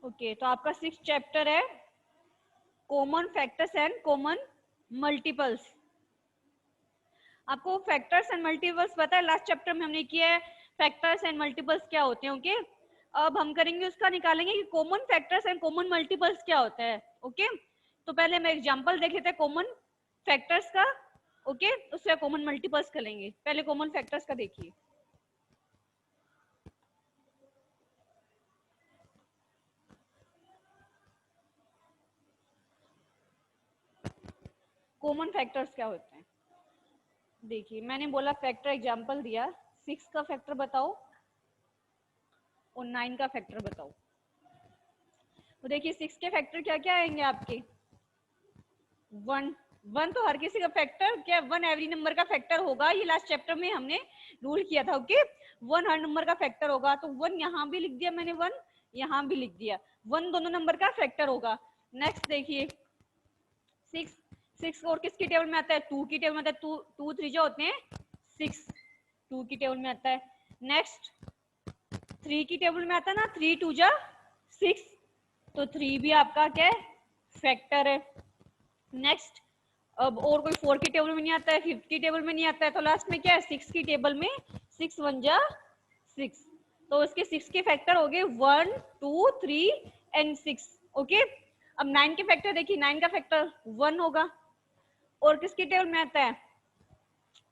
Okay तो आपका 6th chapter है common factors and common multiples. आपको फैक्टर्स एंड मल्टीपल्स पता है, लास्ट चैप्टर में हमने किया है फैक्टर्स एंड मल्टीपल्स क्या होते हैं। ओके अब हम करेंगे उसका निकालेंगे कि common factors and common multiples क्या होता है। ओके तो पहले हम एग्जांपल देख लेते हैं कॉमन फैक्टर्स का। ओके उससे कॉमन मल्टीपल्स करेंगे। पहले कॉमन फैक्टर्स का देखिए। कॉमन फैक्टर्स क्या होते हैं देखिए, मैंने बोला फैक्टर एग्जांपल दिया, 6 का फैक्टर बताओ और 9 का फैक्टर बताओ। तो देखिए 6 के फैक्टर क्या क्या आएंगे आपके, 1 तो हर किसी का फैक्टर क्या, 1 एवरी नंबर का फैक्टर होगा। ये लास्ट चैप्टर में हमने रूल किया था। ओके 1 हर नंबर का फैक्टर होगा, तो 1 यहाँ भी लिख दिया मैंने, 1 यहाँ भी लिख दिया, 1 दोनों नंबर का फैक्टर होगा। नेक्स्ट देखिए 6 और किसकी टेबल में आता है, 2 की टेबल में आता है। 2 3 जो होते हैं 6, 2 की टेबल में आता है। नेक्स्ट 3 की टेबल में आता है ना, 3 2 जा 6, तो 3 भी आपका क्या है, फैक्टर है। नेक्स्ट अब और कोई 4 की टेबल में नहीं आता है, 5 की टेबल में नहीं आता है, तो लास्ट में क्या है 6 की टेबल में 6 1 जा 6, तो उसके 6 के फैक्टर हो गए 1 2 3 एंड 6। ओके अब 9 के फैक्टर देखिए, 9 का फैक्टर 1 होगा। और किसकी टेबल में आता है,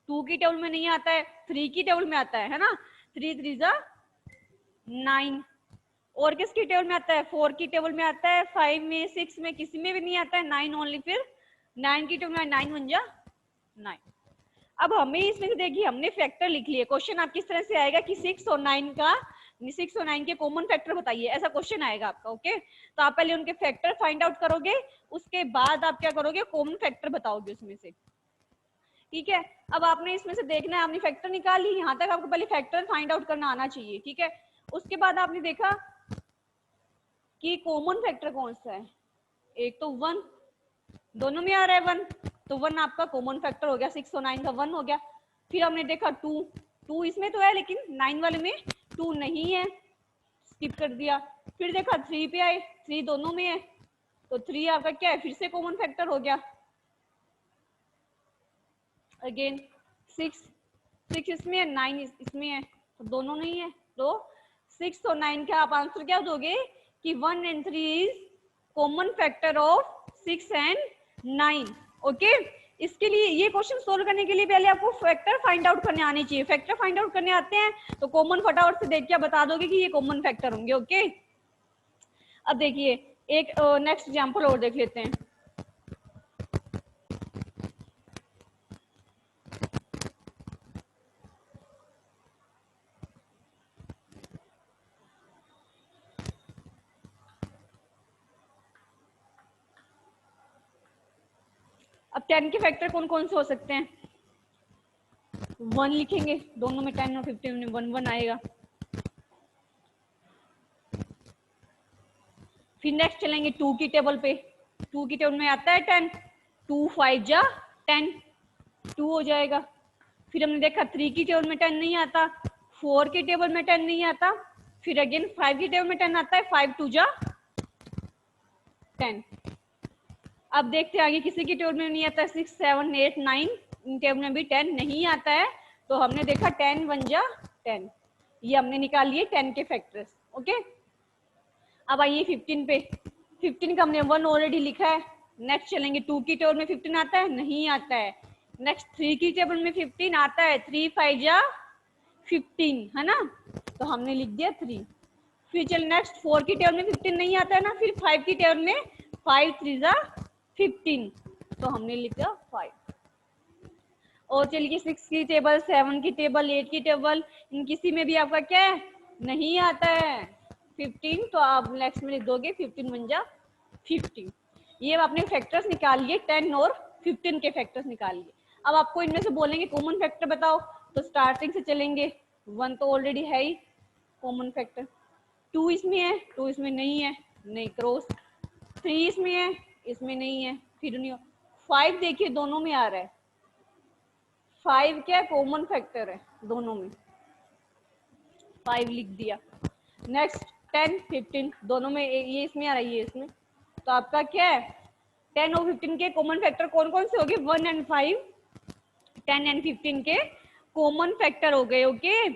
2 की टेबल में नहीं आता है, 3 की टेबल में आता है ना, 3 3 जा 9। और किसकी टेबल में आता है, 4 की टेबल में आता है, 5 में 6 में किसी में भी नहीं आता है, 9 ओनली। फिर 9 की टेबल में 9 1 जा 9। अब हमें इसमें देखिए हमने फैक्टर लिख लिए। क्वेश्चन आप किस तरह से आएगा कि 6 और 9 का, 6 और 9 के कॉमन फैक्टर बताइए, ऐसा क्वेश्चन आएगा आपका। ओके तो आप पहले उनके फैक्टर फाइंड आउट करोगे, उसके बाद आप क्या करोगे, कॉमन फैक्टर बताओगे उसमें से। ठीक है अब आपने इसमें से देखना है, आपने फैक्टर निकाल ली, यहाँ तक आपको पहले फैक्टर फाइंड आउट करना आना चाहिए। ठीक है उसके बाद आपने देखा कि कॉमन फैक्टर कौन सा है, एक तो 1, दोनों में आ रहा है 1, तो 1 आपका कॉमन फैक्टर हो गया, 6 और 9 का 1 हो गया। फिर हमने देखा 2 इसमें तो है लेकिन 9 वाले में 2 नहीं है, स्किप कर दिया। फिर देखा 3 पे आए, 3 दोनों में है, तो 3 आपका क्या है, फिर से कॉमन फैक्टर हो गया। अगेन 6 इसमें है, 9 इसमें है, तो दोनों नहीं है, तो 6 और 9 का आप आंसर क्या दोगे कि 1 and 3 is common factor of 6 and 9। Okay इसके लिए ये क्वेश्चन सोल्व करने के लिए पहले आपको फैक्टर फाइंड आउट करने आने चाहिए। फैक्टर फाइंड आउट करने आते हैं तो कॉमन फटाफट से देख के बता दोगे कि ये कॉमन फैक्टर होंगे। ओके अब देखिए एक नेक्स्ट एग्जांपल और देख लेते हैं। अब 10 के फैक्टर कौन कौन से हो सकते हैं, 1 लिखेंगे, दोनों में 10 और 15 में 1 1 आएगा। फिर नेक्स्ट चलेंगे 2 की टेबल पे, 2 की टेबल में आता है 10, 2 5 जा 10, 2 हो जाएगा। फिर हमने देखा 3 की टेबल में 10 नहीं आता, 4 की टेबल में 10 नहीं आता, फिर अगेन 5 की टेबल में 10 आता है, 5 2 जा 10। अब देखते हैं आगे किसी की टेबल में नहीं आता, 6 7 8 9 इन टेबल में भी 10 नहीं आता है, तो हमने देखा 10 1 जा 10, ये हमने निकाल लिए 10 के फैक्टर्स। ओके अब आइए 15 पे, 15 का हमने 1 ऑलरेडी लिखा है। नेक्स्ट चलेंगे 2 की टेबल में 15 आता है, नहीं आता है। नेक्स्ट 3 की टेबल में 15 आता है, 3 5 जा 15 है ना, तो हमने लिख दिया 3। फिर चल नेक्स्ट 4 की टेबल में 15 नहीं आता है ना, फिर 5 की टेबल में 5 3 जा 15, तो हमने लिखा 5। और चलिए 6 की टेबल, 7 की टेबल, 8 की टेबल, इन किसी में भी आपका क्या है, नहीं आता है 15, तो आप नेक्स्ट में लिख दोगे 15 1 जा 15। ये आपने फैक्टर्स निकाल लिए, 10 और 15 के फैक्टर्स निकाल लिए। अब आपको इनमें से बोलेंगे कॉमन फैक्टर बताओ, तो स्टार्टिंग से चलेंगे, 1 तो ऑलरेडी है ही कॉमन फैक्टर, 2 इसमें है, 2 इसमें नहीं है, नहीं क्रॉस, 3 इसमें है, इसमें नहीं है, फिर नहीं। 5 देखिए दोनों में आ रहा है, 5 क्या कॉमन फैक्टर है दोनों में, 5 लिख दिया। नेक्स्ट 10 15 दोनों में ये इसमें आ रही है इसमें, तो आपका क्या है 10 और 15 के कॉमन फैक्टर कौन कौन से हो गए 1 एंड 5, 10 एंड 15 के कॉमन फैक्टर हो गए। ओके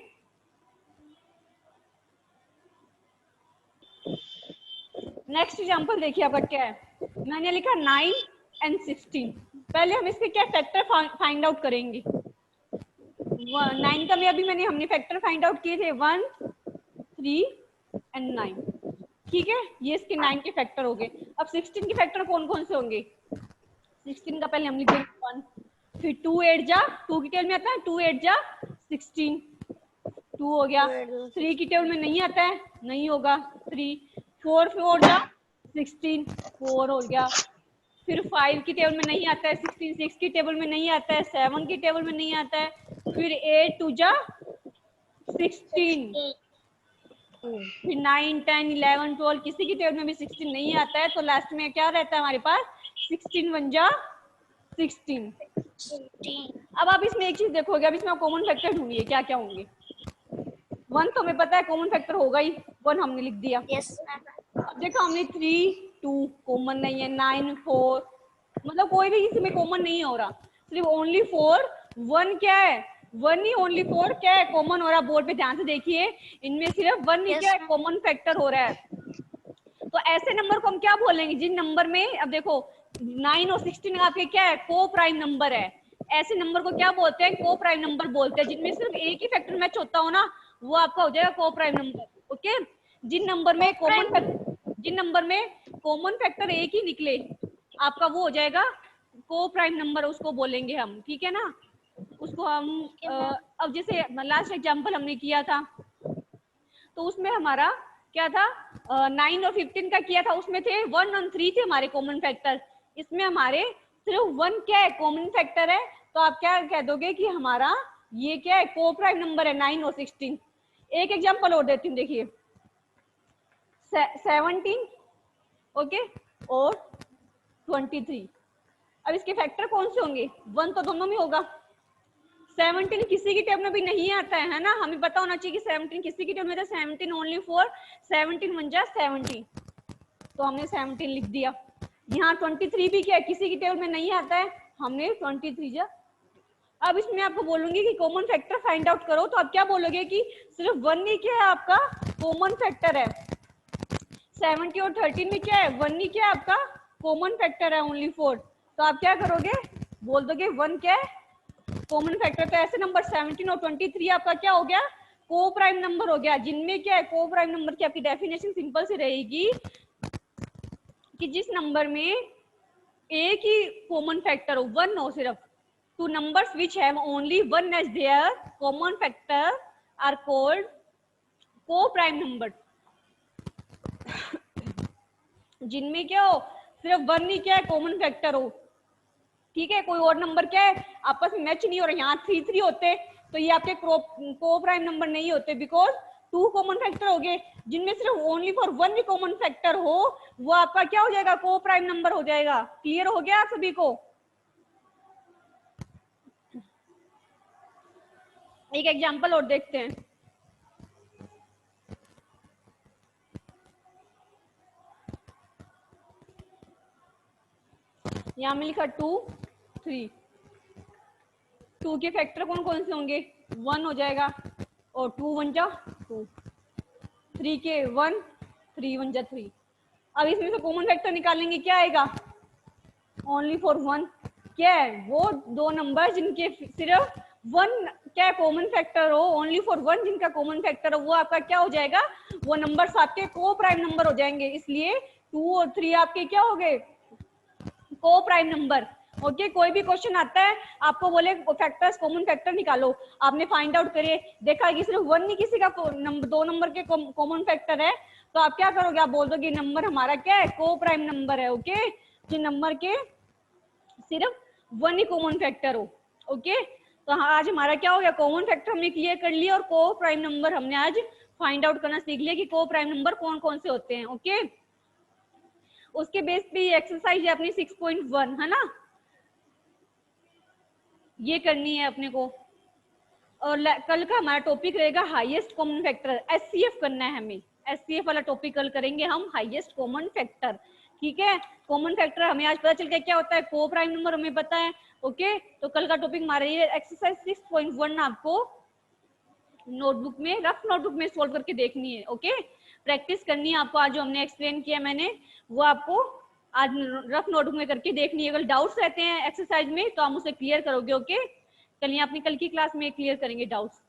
नेक्स्ट एग्जांपल देखिए आपका क्या है, मैंने लिखा 9 एंड 16। पहले हम इसके क्या फैक्टर फाइंड आउट करेंगे। 9 का भी अभी हमने फैक्टर फाइंड आउट किए थे 1 3 एंड 9, ठीक है ये इसके 9 के फैक्टर हो गए। अब 16 के फैक्टर कौन कौन से होंगे, 16 का पहले हम लिख देंगे 1, फिर 2 8 जा 2 की टेबल में आता है 2 8 जा 16 2 हो गया, 3 की टेबल में नहीं आता है नहीं होगा 3, 4 4 जा 16 4 हो गया, फिर 5 की टेबल में नहीं आता है 16, 6 की टेबल में नहीं आता है 7 की टेबल में नहीं आता है, फिर 8 2 जा 16, फिर 9 10 11 12 किसी की टेबल में भी 16 नहीं आता है, तो लास्ट में क्या रहता है हमारे पास 16 1 जा 16। अब आप इसमें एक चीज देखोगे, अब इसमें कॉमन फैक्टर ढूंढिए क्या क्या होंगे। 1 तो हमें पता है कॉमन फैक्टर होगा ही, 1 हमने लिख दिया। अब देखो हमने 3 2 कॉमन नहीं है, 9 4 मतलब कोई भी इसमें कॉमन नहीं हो रहा, सिर्फ ओनली 4 1 क्या है 1 ही ओनली 4 क्या है कॉमन हो रहा। बोर्ड पे ध्यान से देखिए इनमें सिर्फ 1 ही क्या है कॉमन फैक्टर हो रहा है। तो ऐसे नंबर को हम क्या बोलेंगे जिन नंबर में, अब देखो 9 और 16 आपके क्या है को प्राइम नंबर है, ऐसे नंबर को क्या बोलते हैं को प्राइम नंबर बोलते हैं। जिनमें सिर्फ एक ही फैक्टर मैच होता हो ना वो आपका हो जाएगा को प्राइम नंबर। ओके जिन नंबर में कॉमन फैक्टर एक ही निकले आपका वो हो जाएगा को प्राइम नंबर, उसको बोलेंगे हम, ठीक है ना। उसको हम अब जैसे लास्ट एग्जांपल हमने किया था तो उसमें हमारा क्या था 9 और 15 का किया था, उसमें थे 1 और 3 थे हमारे कॉमन फैक्टर, इसमें हमारे सिर्फ 1 क्या है कॉमन फैक्टर है, तो आप क्या कह दोगे कि हमारा ये क्या है को प्राइम नंबर है 9 और 16। एक एग्जांपल और देती हूँ देखिए 17 ओके और 23। अब इसके फैक्टर कौन से होंगे 1 तो दोनों में होगा, 17 किसी की टेबल में भी नहीं आता है ना, हमें पता होना चाहिए कि 17 किसी की टेबल में था 17 ओनली फॉर 17 1 जा 17, तो हमने 17 लिख दिया। यहाँ 23 भी क्या है किसी की टेबल में नहीं आता है, हमने 23 जा। अब इसमें आपको बोलूंगी कि कॉमन फैक्टर फाइंड आउट करो, तो आप क्या बोलोगे कि सिर्फ 1 ही क्या है आपका कॉमन फैक्टर है, 70 और 13 में क्या है 1 ही क्या है आपका कॉमन फैक्टर है ओनली 4, तो आप क्या करोगे बोल दोगे 1 क्या है कॉमन फैक्टर। तो ऐसे नंबर 17 और 23 आपका क्या हो गया को प्राइम नंबर हो गया, जिनमें क्या है को प्राइम नंबर की आपकी डेफिनेशन सिंपल से रहेगी कि जिस नंबर में एक ही कॉमन फैक्टर हो 1 हो सिर्फ, two numbers which have only 1 as their common factor are called coprime number. जिनमें क्या हो सिर्फ 1 ही क्या है कॉमन फैक्टर हो, ठीक है कोई और नंबर क्या है आपस में मैच नहीं हो रहा, यहाँ 3 3 होते तो ये आपके को प्राइम नंबर नहीं होते बिकॉज 2 कॉमन फैक्टर हो गए, जिनमें सिर्फ ओनली फॉर 1 भी कॉमन फैक्टर हो वो आपका क्या हो जाएगा को प्राइम नंबर हो जाएगा। क्लियर हो गया आप सभी को। एक एग्जांपल और देखते हैं, यहाँ में लिखा 2 3, 2 के फैक्टर कौन कौन से होंगे 1 हो जाएगा और 2 1 जा 2, 3 के 1 3 1 जा 3। अब इसमें से कॉमन फैक्टर निकालेंगे क्या आएगा ओनली फॉर 1, क्या है वो दो नंबर जिनके सिर्फ 1 क्या कॉमन फैक्टर हो ओनली फॉर 1 जिनका कॉमन फैक्टर हो वो आपका क्या हो जाएगा वो नंबर्स आपके को प्राइम नंबर हो जाएंगे, इसलिए 2 और 3 आपके क्या हो गए को प्राइम नंबर। ओके कोई भी क्वेश्चन आता है आपको बोले फैक्टर्स कॉमन फैक्टर निकालो, आपने फाइंड आउट करिए देखा कि सिर्फ 1 नहीं किसी का दो नंबर के कॉमन फैक्टर है, तो आप क्या करोगे आप बोल दोगे नंबर हमारा क्या है को प्राइम नंबर है। ओके जो नंबर के सिर्फ 1 ही कॉमन फैक्टर हो। ओके तो आज हमारा क्या हो गया कॉमन फैक्टर हमने क्लियर कर लिया और को प्राइम नंबर हमने आज फाइंड आउट करना सीख लिया कि को प्राइम नंबर कौन कौन से होते हैं। ओके उसके बेस पे ये एक्सरसाइज है अपनी 6.1 है ना, ये करनी है अपने को। और कल का हमारा टॉपिक रहेगा हाईएस्ट कॉमन फैक्टर, एचसीएफ करना है हमें। SCF वाला टॉपिक कल करेंगे हम, हाईएस्ट कॉमन फैक्टर। ठीक है, कॉमन फैक्टर हमें आज पता चल गया क्या होता है, को प्राइम नंबर हमें पता है। ओके, तो कल का टॉपिक हमारा ये एक्सरसाइज 6.1 आपको नोटबुक में, रफ नोटबुक में सोल्व करके देखनी है। ओके, प्रैक्टिस करनी है आपको, आज जो हमने एक्सप्लेन किया मैंने वो आपको आज रफ नोटबुक में करके देखनी है। अगर डाउट्स रहते हैं एक्सरसाइज में तो हम उसे क्लियर करोगे। ओके, कल अपनी कल की क्लास में क्लियर करेंगे डाउट्स।